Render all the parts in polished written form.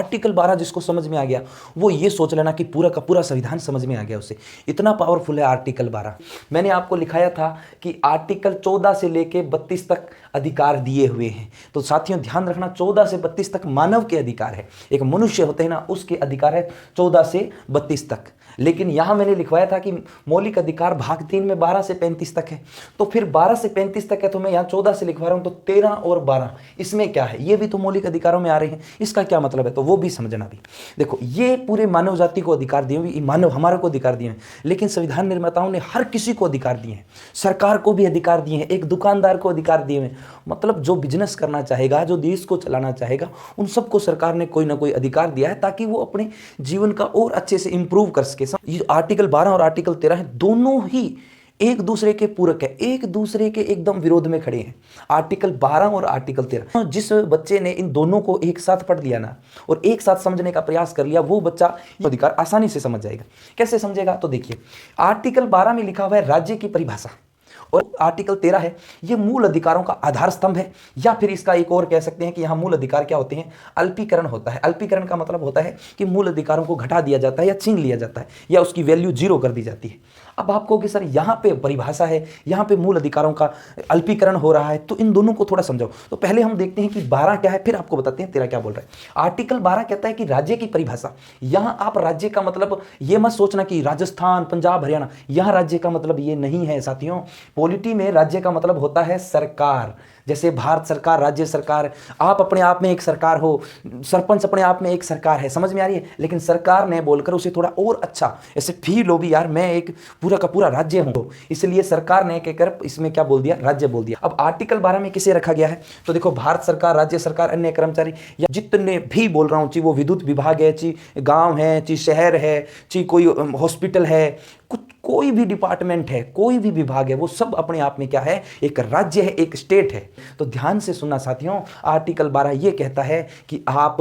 Article 12 जिसको समझ में आ गया वो ये सोच लेना कि पूरा का पूरा संविधान समझ में आ गया उसे, इतना पावरफुल है आर्टिकल 12। मैंने आपको लिखाया था कि आर्टिकल 14 से लेके 32 तक अधिकार दिए हुए हैं। तो साथियों ध्यान रखना, 14 से 32 तक मानव के अधिकार है, एक मनुष्य होते हैं ना उसके अधिकार है 14 से 32 तक। लेकिन यहां मैंने लिखवाया था कि मौलिक अधिकार भाग 3 में 12 से 35 तक है। तो फिर 12 से 35 तक है, तो मैं यहां 14 से लिखवा रहा हूं, तो 13 और 12 इसमें क्या है, ये भी तो मौलिक अधिकारों में आ रहे हैं, इसका क्या मतलब है तो वो भी समझना भी। देखो ये पूरे मानव जाति को अधिकार दिए हुए, मानव हमारे को अधिकार दिए हैं, लेकिन संविधान निर्माताओं ने हर किसी को अधिकार दिए हैं, सरकार को भी अधिकार दिए हैं, एक दुकानदार को अधिकार दिए हैं। मतलब जो बिजनेस करना चाहेगा, जो देश को चलाना चाहेगा, उन सबको सरकार ने कोई ना कोई अधिकार दिया है ताकि वो अपने जीवन का और अच्छे से इंप्रूव कर सके। ये आर्टिकल 12 और आर्टिकल 13 है, दोनों ही एक दूसरे के पूरक है, एक दूसरे के एकदम विरोध में खड़े हैं, आर्टिकल 12 और आर्टिकल 13। जिस बच्चे ने इन दोनों को एक साथ पढ़ लिया ना और एक साथ समझने का प्रयास कर लिया, वो बच्चा अधिकार आसानी से समझ जाएगा। कैसे समझेगा तो देखिए, आर्टिकल 12 में लिखा हुआ है राज्य की परिभाषा, और आर्टिकल 13 है ये मूल अधिकारों का आधार स्तंभ है, या फिर इसका एक और कह सकते हैं कि यहां मूल अधिकार क्या होते हैं, अल्पीकरण होता है। अल्पीकरण का मतलब होता है कि मूल अधिकारों को घटा दिया जाता है या छीन लिया जाता है या उसकी वैल्यू 0 कर दी जाती है। अब आप कहोगे सर यहां पे परिभाषा है, यहां पे मूल अधिकारों का अल्पीकरण हो रहा है, तो इन दोनों को थोड़ा समझाओ। तो पहले हम देखते हैं कि 12 क्या है, फिर आपको बताते हैं 13 क्या बोल रहा है। आर्टिकल 12 कहता है कि राज्य की परिभाषा, यहां आप राज्य का मतलब ये मत सोचना कि राजस्थान, पंजाब, हरियाणा, यहां राज्य का मतलब ये नहीं है साथियों। पॉलिटी में राज्य का मतलब होता है सरकार, जैसे भारत सरकार, राज्य सरकार, आप अपने आप में एक सरकार हो, सरपंच अपने आप में एक सरकार है, समझ में आ रही है। लेकिन सरकार ने बोलकर उसे थोड़ा और अच्छा ऐसे फील हो भी, यार मैं एक पूरा का पूरा राज्य हूं, इसलिए सरकार ने कहकर इसमें क्या बोल दिया, राज्य बोल दिया। अब आर्टिकल 12 में किसे रखा गया है तो देखो, भारत सरकार, राज्य सरकार, अन्य कर्मचारी, या जितने भी बोल रहा हूं, चाहे वो विद्युत विभाग है, चाहे गांव है, चाहे शहर है, चाहे कोई हॉस्पिटल है, कुछ कोई भी डिपार्टमेंट है, कोई भी विभाग है, वो सब अपने आप में क्या है, एक राज्य है, एक स्टेट है। तो ध्यान से सुनना साथियों, आर्टिकल 12 ये कहता है कि आप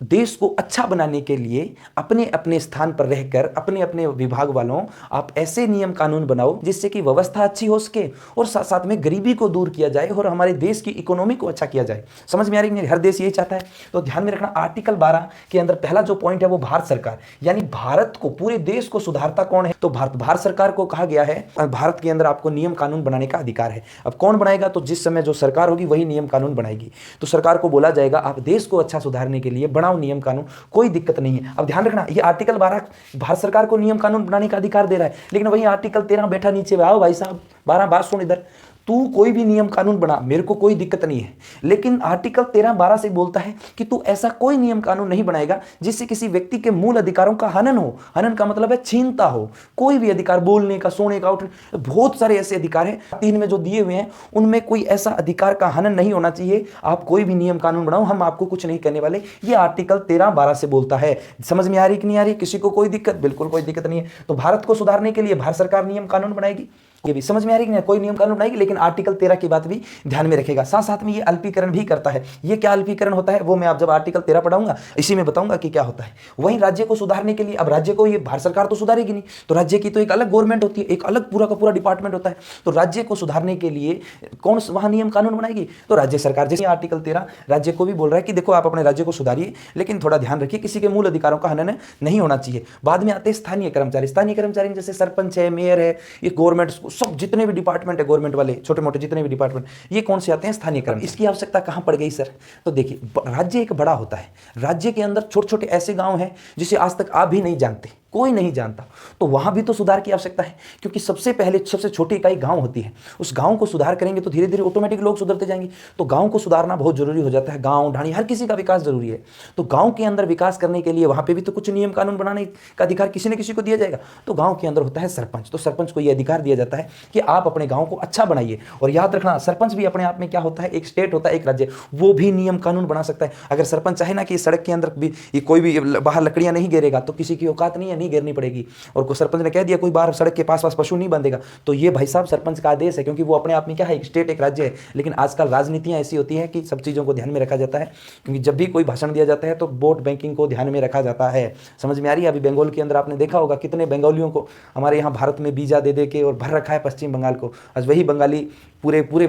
देश को अच्छा बनाने के लिए अपने अपने स्थान पर रहकर अपने अपने विभाग वालों आप ऐसे नियम कानून बनाओ जिससे कि व्यवस्था अच्छी हो सके और साथ साथ में गरीबी को दूर किया जाए और हमारे देश की इकोनॉमी को अच्छा किया जाए। समझ में आ रही है, हर देश यही चाहता है। तो ध्यान में रखना, आर्टिकल 12 के अंदर पहला जो पॉइंट है वो भारत सरकार, यानी भारत को, पूरे देश को सुधारता कौन है तो भारत सरकार को कहा गया है। भारत के अंदर आपको नियम कानून बनाने का अधिकार है। अब कौन बनाएगा तो जिस समय जो सरकार होगी वही नियम कानून बनाएगी। तो सरकार को बोला जाएगा आप देश को अच्छा सुधारने के लिए बनाओ नियम कानून, कोई दिक्कत नहीं है। अब ध्यान रखना, ये आर्टिकल 12 भारत सरकार को नियम कानून बनाने का अधिकार दे रहा है, लेकिन वही आर्टिकल 13 बैठा नीचे, आओ भाई साहब 12 बात सुन इधर, तू कोई भी नियम कानून बना, मेरे को कोई दिक्कत नहीं है, लेकिन आर्टिकल 13-12 से बोलता है कि तू ऐसा कोई नियम कानून नहीं बनाएगा जिससे किसी व्यक्ति के मूल अधिकारों का हनन हो। हनन का मतलब है छीनता हो, कोई भी अधिकार, बोलने का, सोने का, उठने, बहुत सारे ऐसे अधिकार हैं 3 में जो दिए हुए हैं, उनमें कोई ऐसा अधिकार का हनन नहीं होना चाहिए। आप कोई भी नियम कानून बनाओ, हम आपको कुछ नहीं करने वाले, ये आर्टिकल 13-12 से बोलता है। समझ में आ रही कि नहीं आ रही, किसी को कोई दिक्कत, बिल्कुल कोई दिक्कत नहीं है। तो भारत को सुधारने के लिए भारत सरकार नियम कानून बनाएगी, ये भी समझ में आ रही है, कोई नियम कानून बनाएगी, लेकिन आर्टिकल 13 की बात भी ध्यान में रखेगा। साथ साथ में ये अल्पीकरण भी करता है। ये क्या अल्पीकरण होता है वो मैं आप जब आर्टिकल 13 पढ़ाऊंगा इसी में बताऊंगा कि क्या होता है। वहीं राज्य को सुधारने के लिए, अब राज्य को ये भारत सरकार तो सुधारेगी नहीं, तो राज्य की तो एक अलग गवर्नमेंट होती है, एक अलग पूरा का पूरा डिपार्टमेंट होता है। तो राज्य को सुधारने के लिए कौन वहां नियम कानून बनाएगी तो राज्य सरकार। जैसे आर्टिकल 13 राज्य को भी बोल रहा है कि देखो आप अपने राज्य को सुधारिए, लेकिन थोड़ा ध्यान रखिए किसी के मूल अधिकारों का हनन नहीं होना चाहिए। बाद में आते हैं स्थानीय कर्मचारी। स्थानीय कर्मचारी जैसे सरपंच है, मेयर है, ये गवर्नमेंट, सब जितने भी डिपार्टमेंट है गवर्नमेंट वाले, छोटे मोटे जितने भी डिपार्टमेंट, ये कौन से आते हैं, स्थानीय कर्मचारी। इसकी आवश्यकता कहां पड़ गई सर तो देखिए, राज्य एक बड़ा होता है, राज्य के अंदर छोटे छोटे ऐसे गांव हैं जिसे आज तक आप भी नहीं जानते, कोई नहीं जानता, तो वहां भी तो सुधार की आवश्यकता है, क्योंकि सबसे पहले सबसे छोटी इकाई गांव होती है। उस गांव को सुधार करेंगे तो धीरे धीरे ऑटोमेटिक लोग सुधरते जाएंगे। तो गांव को सुधारना बहुत जरूरी हो जाता है। गांव ढाणी हर किसी का विकास जरूरी है। तो गांव के अंदर विकास करने के लिए वहां पे भी तो कुछ नियम कानून बनाने का अधिकार किसी न किसी को दिया जाएगा। तो गांव के अंदर होता है सरपंच। तो सरपंच को यह अधिकार दिया जाता है कि आप अपने गांव को अच्छा बनाइए। और याद रखना, सरपंच भी अपने आप में क्या होता है, एक स्टेट होता है, एक राज्य, वो भी नियम कानून बना सकता है। अगर सरपंच चाहे ना कि सड़क के अंदर भी कोई भी बाहर लकड़ियां नहीं गिरेगा, तो किसी की औकात नहीं है, नहीं गिरनी पड़ेगी। और सरपंच ने कह दिया कोई बाहर सड़क के पास पशु नहीं बंधेगा, तो ये भाई साहब सरपंच का आदेश है, क्योंकि वो अपने आप में क्या है, एक स्टेट, एक राज्य है। लेकिन आजकल राजनीतियां ऐसी होती हैं कि सब चीज़ों को ध्यान में रखा जाता है, क्योंकि जब भी कोई भाषण दिया जाता है तो वोट बैंकिंग को ध्यान में रखा जाता है। समझ में आ रही है। अभी बंगाल के अंदर आपने देखा होगा कितने बंगालियों को हमारे यहाँ भारत में वीजा दे दे के और भर रखा है पश्चिम बंगाल को। आज वही बंगाली पूरे पूरे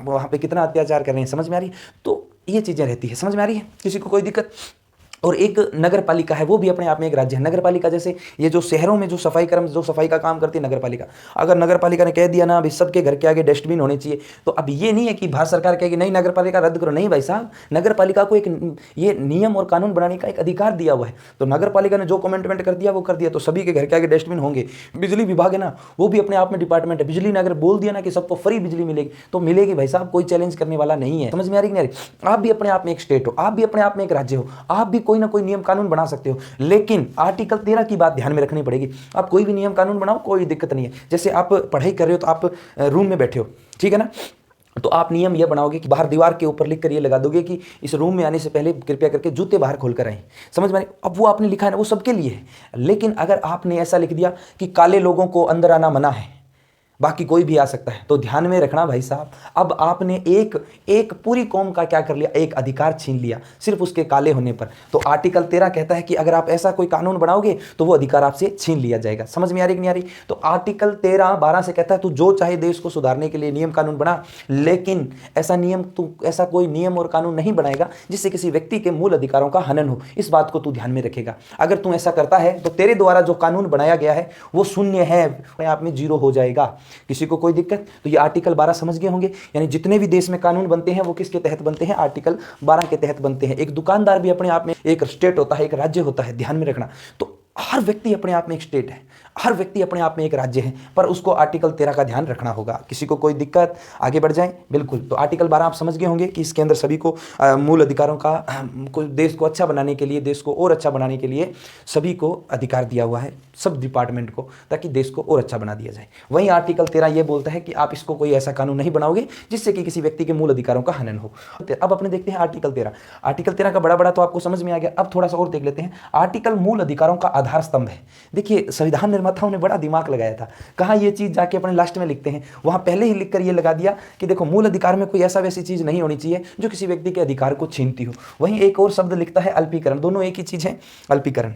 वहाँ पे कितना अत्याचार कर रहे हैं। समझ में आ रही है। तो ये चीज़ें रहती है, समझ में आ रही है, किसी को कोई दिक्कत। और एक नगर पालिका है, वो भी अपने आप में एक राज्य है। नगर पालिका जैसे ये जो शहरों में जो सफाई का काम करती है नगर पालिका, अगर नगर पालिका ने कह दिया ना अभी सबके घर के आगे डस्टबिन होने चाहिए, तो अब ये नहीं है कि भारत सरकार कहेगी नहीं नगर पालिका रद्द करो, नहीं भाई साहब, नगर पालिका को एक ये नियम और कानून बनाने का एक अधिकार दिया हुआ है। तो नगर पालिका ने जो कमेंटमेंट कर दिया वो कर दिया, तो सभी के घर के आगे डस्टबिन होंगे। बिजली विभाग है ना, वो भी अपने आप में डिपार्टमेंट है। बिजली ने अगर बोल दिया ना कि सबको फ्री बिजली मिलेगी तो मिलेगी भाई साहब, कोई चैलेंज करने वाला नहीं है। समझ में आ रही नहीं आ रही? आप भी अपने आप में एक स्टेट हो, आप भी अपने आप में एक राज्य हो, आप भी कोई ना कोई नियम कानून बना सकते हो, लेकिन आर्टिकल 13 की बात ध्यान में रखनी पड़ेगी। आप कोई भी नियम कानून बनाओ, कोई दिक्कत नहीं है। जैसे आप पढ़ाई कर रहे हो तो आप रूम में बैठे हो, ठीक है ना, तो आप नियम यह बनाओगे कि बाहर दीवार के ऊपर लिख कर ये लगा दोगे कि इस रूम में आने से पहले कृपया करके जूते बाहर खोल कर आए। समझ में? अब वो आपने लिखा है ना, वो सबके लिए है। लेकिन अगर आपने ऐसा लिख दिया कि काले लोगों को अंदर आना मना है, बाकी कोई भी आ सकता है, तो ध्यान में रखना भाई साहब, अब आपने एक पूरी कौम का क्या कर लिया, एक अधिकार छीन लिया सिर्फ उसके काले होने पर। तो आर्टिकल 13 कहता है कि अगर आप ऐसा कोई कानून बनाओगे तो वो अधिकार आपसे छीन लिया जाएगा। समझ में आ रही कि नहीं आ रही? तो आर्टिकल 13-12 से कहता है तू जो चाहे देश को सुधारने के लिए नियम कानून बना, लेकिन ऐसा कोई नियम और कानून नहीं बनाएगा जिससे किसी व्यक्ति के मूल अधिकारों का हनन हो। इस बात को तू ध्यान में रखेगा। अगर तू ऐसा करता है तो तेरे द्वारा जो कानून बनाया गया है वो शून्य है, अपने आप में जीरो हो जाएगा। किसी को कोई दिक्कत? तो ये आर्टिकल 12 समझ गए होंगे। यानी जितने भी देश में कानून बनते हैं वो किसके तहत बनते हैं? आर्टिकल 12 के तहत बनते हैं। एक दुकानदार भी अपने आप में एक स्टेट होता है, एक राज्य होता है, ध्यान में रखना। तो हर व्यक्ति अपने आप में एक स्टेट है, हर व्यक्ति अपने आप में एक राज्य है, पर उसको आर्टिकल 13 का ध्यान रखना होगा। किसी को कोई दिक्कत? आगे बढ़ जाएं। बिल्कुल। तो आर्टिकल 12 आप समझ गए होंगे कि इसके अंदर सभी को मूल अधिकारों का देश को अच्छा बनाने के लिए, देश को और अच्छा बनाने के लिए सभी को अधिकार दिया हुआ है, सब डिपार्टमेंट को, ताकि देश को और अच्छा बना दिया जाए। वहीं आर्टिकल 13 ये बोलता है कि आप इसको कोई ऐसा कानून नहीं बनाओगे जिससे कि किसी व्यक्ति के मूल अधिकारों का हनन हो। अब अपने देखते हैं आर्टिकल 13। आर्टिकल 13 का बड़ा तो आपको समझ में आ गया। अब थोड़ा सा और देख लेते हैं। आर्टिकल मूल अधिकारों का आधार स्तंभ है। देखिए, संविधान निर्माताओं ने बड़ा दिमाग लगाया था। कहाँ ये चीज जाके अपने लास्ट में लिखते हैं, वहां पहले ही लिखकर ये लगा दिया कि देखो मूल अधिकार में कोई ऐसा वैसी चीज नहीं होनी चाहिए जो किसी व्यक्ति के अधिकार को छीनती हो। वहीं एक और शब्द लिखता है अल्पीकरण। दोनों एक ही चीज है, अल्पीकरण।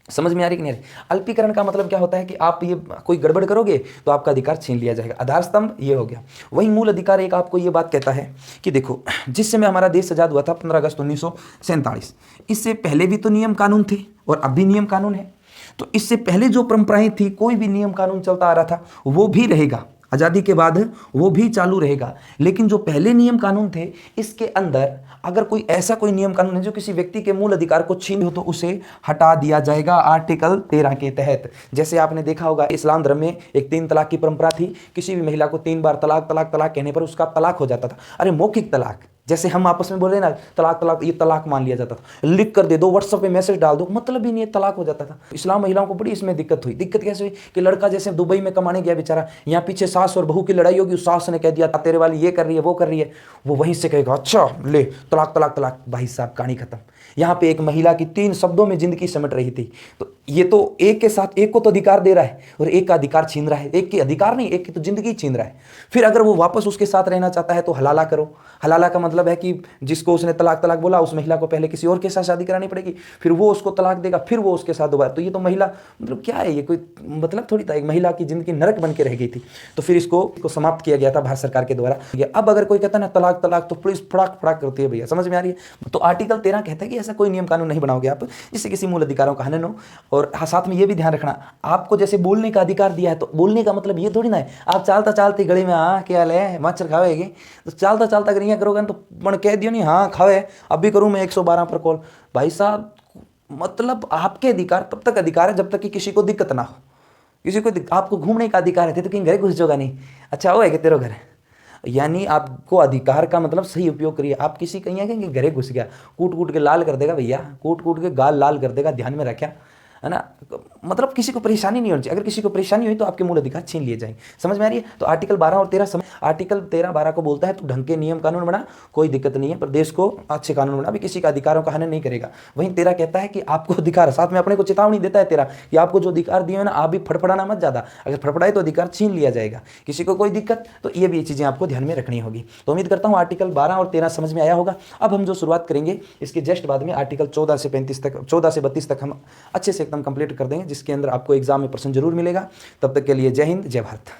समझ में आ रही कि नहीं आ रही? अल्पीकरण का मतलब क्या होता है कि आप ये कोई गड़बड़ करोगे तो आपका अधिकार छीन लिया जाएगा। आधार स्तंभ ये हो गया। वही मूल अधिकार एक आपको ये बात कहता है कि देखो, जिस समय हमारा देश आजाद हुआ था 15 अगस्त 1947, इससे पहले भी तो नियम कानून थे और अब भी नियम कानून है। तो इससे पहले जो परंपराएं थी, कोई भी नियम कानून चलता आ रहा था वो भी रहेगा, आज़ादी के बाद वो भी चालू रहेगा। लेकिन जो पहले नियम कानून थे, इसके अंदर अगर कोई ऐसा कोई नियम कानून है जो किसी व्यक्ति के मूल अधिकार को छीन हो तो उसे हटा दिया जाएगा आर्टिकल 13 के तहत। जैसे आपने देखा होगा, इस्लाम धर्म में एक 3 तलाक की परंपरा थी। किसी भी महिला को 3 बार तलाक तलाक तलाक कहने पर उसका तलाक हो जाता था। अरे मौखिक तलाक, जैसे हम आपस में बोले ना तलाक तलाक, ये तलाक मान लिया जाता था। लिख कर दे दो, व्हाट्सएप पे मैसेज डाल दो, मतलब ही नहीं है, तलाक हो जाता था। इस्लाम महिलाओं को बड़ी इसमें दिक्कत हुई। दिक्कत कैसे हुई कि लड़का जैसे दुबई में कमाने गया बेचारा, यहाँ पीछे सास और बहू की लड़ाई होगी, उस सास ने कह दिया तेरे वाली ये कर रही है वो कर रही है, वो वहीं से कहेगा अच्छा ले तलाक तलाक तलाक, भाई साहब कहानी खत्म। यहाँ पे एक महिला की 3 शब्दों में जिंदगी सिमट रही थी। तो ये तो एक के साथ एक को तो अधिकार दे रहा है और एक का अधिकार छीन रहा है। एक की अधिकार नहीं, एक की तो जिंदगी छीन रहा है। फिर अगर वो वापस उसके साथ रहना चाहता है तो हलाला करो। हलाला का मतलब है कि जिसको उसने तलाक तलाक बोला, उस महिला को पहले किसी और के साथ शादी करानी पड़ेगी, फिर वो उसको तलाक देगा, फिर वो उसके साथ दोबारा। तो ये तो महिला मतलब क्या है, ये कोई मतलब थोड़ी था। एक महिला की जिंदगी नरक बन के रह गई थी। तो फिर इसको समाप्त किया गया था भारत सरकार के द्वारा। अब अगर कोई कहता है ना तलाक तलाक, तो पुलिस फड़ाक फड़ाक करती है। भैया समझ में आ रही है? तो आर्टिकल 13 कहता है कि ऐसा कोई नियम कानून नहीं बनाओगे आप जिससे किसी मूल अधिकारों का हनन हो। और साथ में ये भी ध्यान रखना, आपको जैसे बोलने का अधिकार दिया है, तो बोलने का मतलब ये थोड़ी ना है आप चालता चालते गली में हाँ क्या ले मच्छर खावेगी, तो चालता चालता अगर यहाँ करोगे तो कह दियो नहीं हाँ खावे, अब भी करूँ मैं 112 पर कॉल। भाई साहब मतलब आपके अधिकार तब तक अधिकार है जब तक कि किसी को दिक्कत ना हो। किसी को आपको घूमने का अधिकार है तो कहीं घर घुस जाओगा नहीं, अच्छा वो है कि तेरे घर, यानी आपको अधिकार का मतलब सही उपयोग करिए। आप किसी कहीं आएंगे घरे घुस गया, कूट कूट के लाल कर देगा भैया, कूट कूट के गाल लाल कर देगा, ध्यान में रखा है ना। मतलब किसी को परेशानी नहीं होनी चाहिए। अगर किसी को परेशानी हुई तो आपके मूल अधिकार छीन लिए जाएंगे। समझ में आ रही है? तो आर्टिकल 12 और 13 आर्टिकल 13-12 को बोलता है तो ढंग के नियम कानून बना, कोई दिक्कत नहीं है, पर देश को अच्छे कानून बना, भी किसी का अधिकारों का हनन नहीं करेगा। वहीं 13 कहता है कि आपको अधिकार, साथ में अपने को चेतावनी देता है 13 कि आपको जो अधिकार दिए हैं ना, आप भी फड़फड़ाना मत ज्यादा, अगर फड़फड़ाए तो अधिकार छीन लिया जाएगा। किसी को कोई दिक्कत, तो ये भी चीजें आपको ध्यान में रखनी होगी। तो उम्मीद करता हूँ आर्टिकल 12 और 13 समझ में आया होगा। अब हम जो शुरुआत करेंगे इसके जस्ट बाद में आर्टिकल 14 से 32 तक हम अच्छे से एकदम कंप्लीट कर देंगे, जिसके अंदर आपको एग्जाम में प्रश्न जरूर मिलेगा। तब तक के लिए जय हिंद, जय भारत।